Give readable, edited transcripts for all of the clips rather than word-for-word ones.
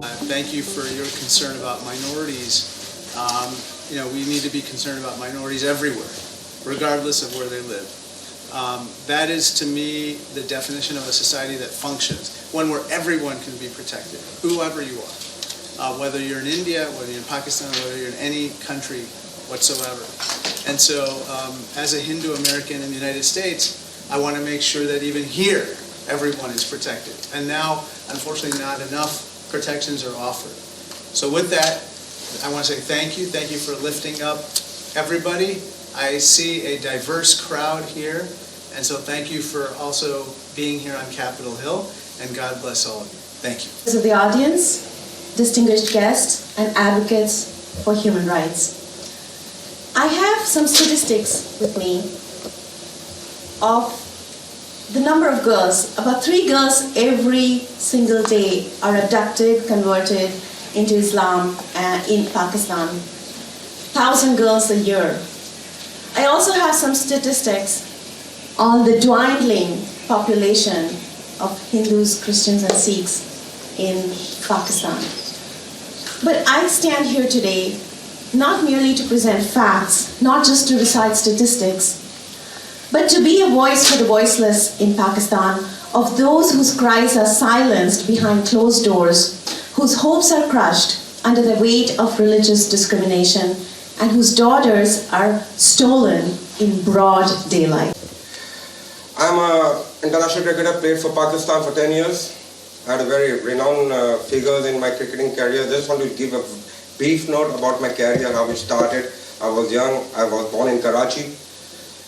Thank you for your concern about minorities. We need to be concerned about minorities everywhere, regardless of where they live. That is, to me, the definition of a society that functions, one where everyone can be protected, whoever you are, whether you're in India, whether you're in Pakistan, whether you're in any country whatsoever. And so, as a Hindu American in the United States, I want to make sure that even here, everyone is protected. And now, unfortunately, not enough protections are offered. So with that, I want to say thank you. Thank you for lifting up everybody. I see a diverse crowd here, and so thank you for also being here on Capitol Hill, and God bless all of you. Thank you. Members of the audience, distinguished guests, and advocates for human rights. I have some statistics with me of the number of girls. About 3 girls every single day are abducted, converted into Islam in Pakistan. 1,000 girls a year. I also have some statistics on the dwindling population of Hindus, Christians, and Sikhs in Pakistan. But I stand here today not merely to present facts, not just to recite statistics, but to be a voice for the voiceless in Pakistan, of those whose cries are silenced behind closed doors, whose hopes are crushed under the weight of religious discrimination, and whose daughters are stolen in broad daylight. I'm an international cricketer, played for Pakistan for 10 years. I had a very renowned figures in my cricketing career. Just want to give a brief note about my career, how it started. I was young, I was born in Karachi.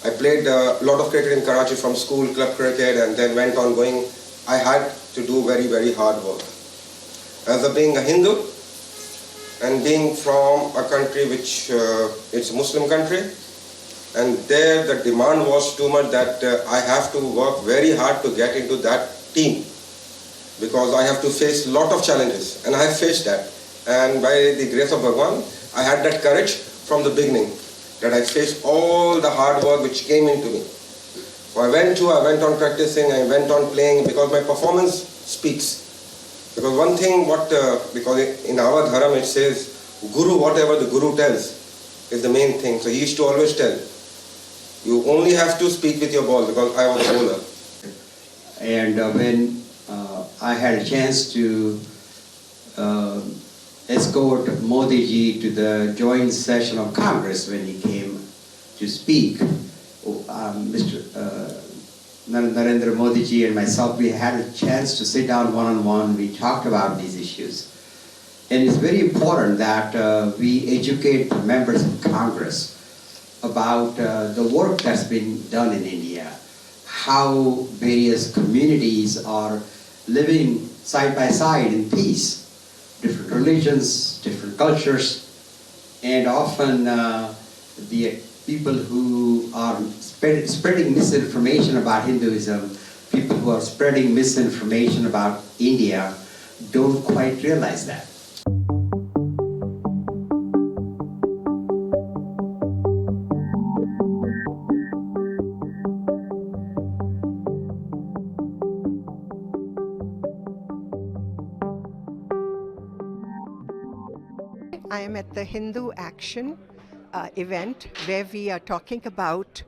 I played a lot of cricket in Karachi from school, club cricket, and then went on going. I had to do very, very hard work. As being a Hindu and being from a country which it's a Muslim country, and there the demand was too much that I have to work very hard to get into that team, because I have to face a lot of challenges, and I have faced that. And by the grace of Bhagwan, I had that courage from the beginning, that I faced all the hard work which came into me. So I went on practicing, I went on playing, because my performance speaks. Because one thing, because in our dharam it says, Guru, whatever the Guru tells, is the main thing. So he used to always tell, you only have to speak with your ball, because I was a bowler. And when I had a chance to escort Modi ji to the joint session of Congress when he came to speak, Mr. Narendra Modi ji and myself, we had a chance to sit down one-on-one. We talked about these issues. And it's very important that we educate the members of Congress about the work that's been done in India, how various communities are living side by side in peace, different religions, different cultures, and often the people who are spreading misinformation about Hinduism, people who are spreading misinformation about India, don't quite realize that. I am at the HinduAction event where we are talking about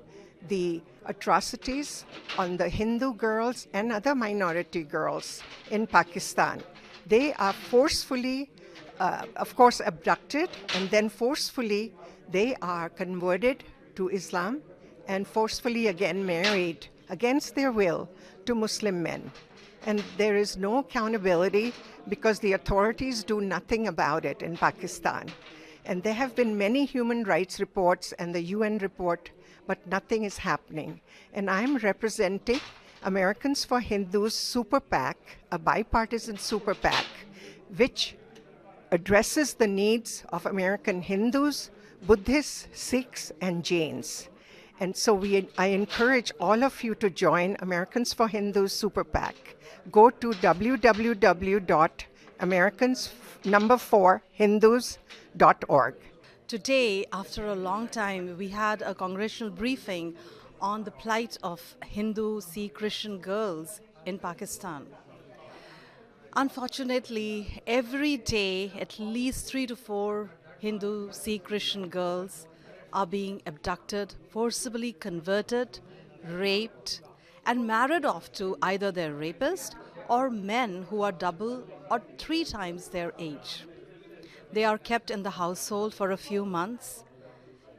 the atrocities on the Hindu girls and other minority girls in Pakistan. They are forcefully, of course, abducted, and then forcefully they are converted to Islam and forcefully again married against their will to Muslim men. And there is no accountability because the authorities do nothing about it in Pakistan. And there have been many human rights reports and the UN report, but nothing is happening. And I'm representing Americans for Hindus Super PAC, a bipartisan super PAC, which addresses the needs of American Hindus, Buddhists, Sikhs, and Jains. And so I encourage all of you to join Americans for Hindus Super PAC. Go to www.americans4hindus.org. Today, after a long time, we had a congressional briefing on the plight of Hindu, Sikh, Christian girls in Pakistan. Unfortunately, every day at least 3 to 4 Hindu, Sikh, Christian girls are being abducted, forcibly converted, raped, and married off to either their rapist or men who are double or 3 times their age. They are kept in the household for a few months,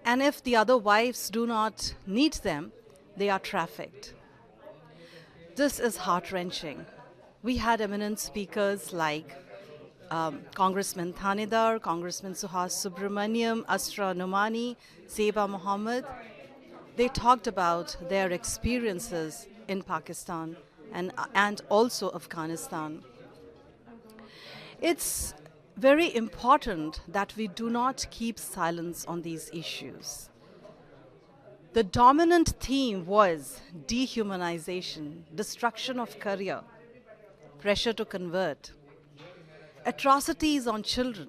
and if the other wives do not need them, they are trafficked. This is heart-wrenching. We had eminent speakers like Congressman Thanedar, Congressman Suhas Subramaniam, Asra Numani, Zeba Mohammed. They talked about their experiences in Pakistan and also Afghanistan. It's very important that we do not keep silence on these issues. The dominant theme was dehumanization, destruction of career, pressure to convert, atrocities on children.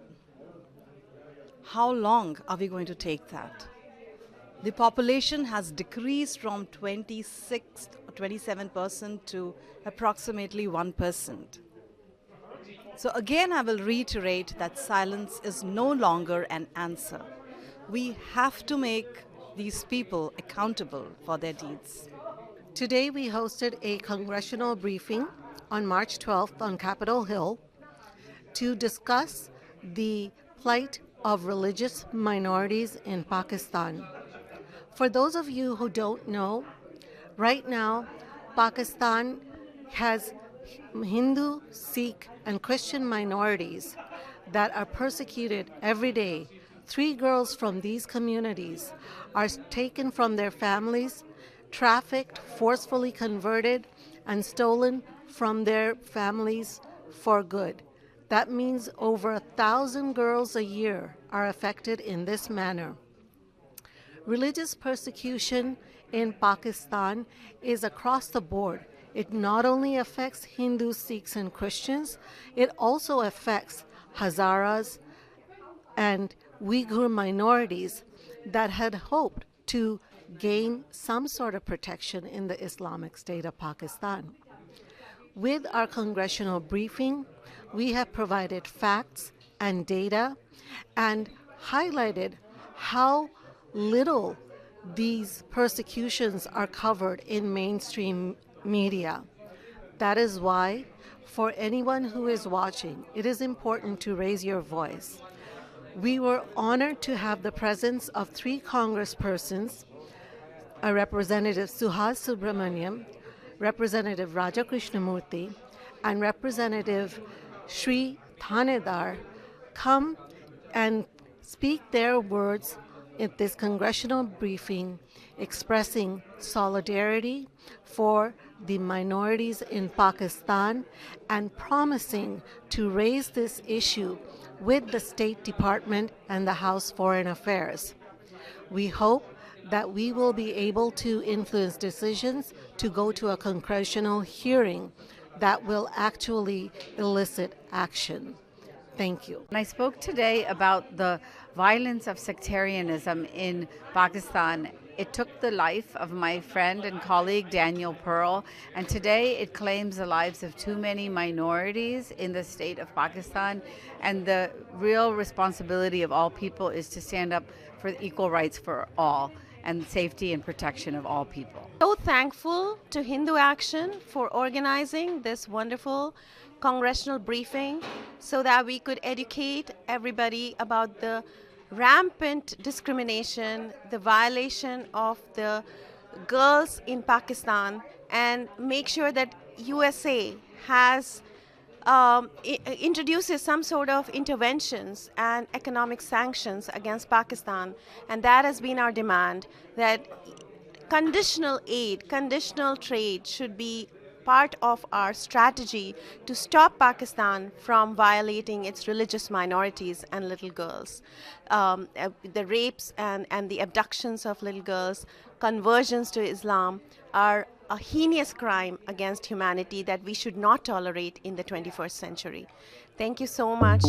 How long are we going to take that? The population has decreased from 26 or 27% to approximately 1%. So again, I will reiterate that silence is no longer an answer. We have to make these people accountable for their deeds. Today we hosted a congressional briefing on March 12th on Capitol Hill to discuss the plight of religious minorities in Pakistan. For those of you who don't know, right now Pakistan has Hindu, Sikh, and Christian minorities that are persecuted every day. 3 girls from these communities are taken from their families, trafficked, forcefully converted, and stolen from their families for good. That means over 1,000 girls a year are affected in this manner. Religious persecution in Pakistan is across the board. It not only affects Hindus, Sikhs, and Christians, it also affects Hazaras and Uyghur minorities that had hoped to gain some sort of protection in the Islamic State of Pakistan. With our congressional briefing, we have provided facts and data and highlighted how little these persecutions are covered in mainstream media. That is why, for anyone who is watching, it is important to raise your voice. We were honored to have the presence of 3 congresspersons, a Representative Suhas Subramaniam, Representative Raja Krishnamurthy, and Representative Shri Thanedar come and speak their words at this congressional briefing expressing solidarity for the minorities in Pakistan and promising to raise this issue with the State Department and the House Foreign Affairs. We hope that we will be able to influence decisions to go to a congressional hearing that will actually elicit action. Thank you. I spoke today about the violence of sectarianism in Pakistan. It took the life of my friend and colleague Daniel Pearl, and today it claims the lives of too many minorities in the state of Pakistan. And the real responsibility of all people is to stand up for equal rights for all and safety and protection of all people. So thankful to HinduAction for organizing this wonderful congressional briefing so that we could educate everybody about the rampant discrimination, the violation of the girls in Pakistan, and make sure that USA has introduces some sort of interventions and economic sanctions against Pakistan. And that has been our demand, that conditional aid, conditional trade should be part of our strategy to stop Pakistan from violating its religious minorities and little girls. The rapes and the abductions of little girls, conversions to Islam are a heinous crime against humanity that we should not tolerate in the 21st century. Thank you so much.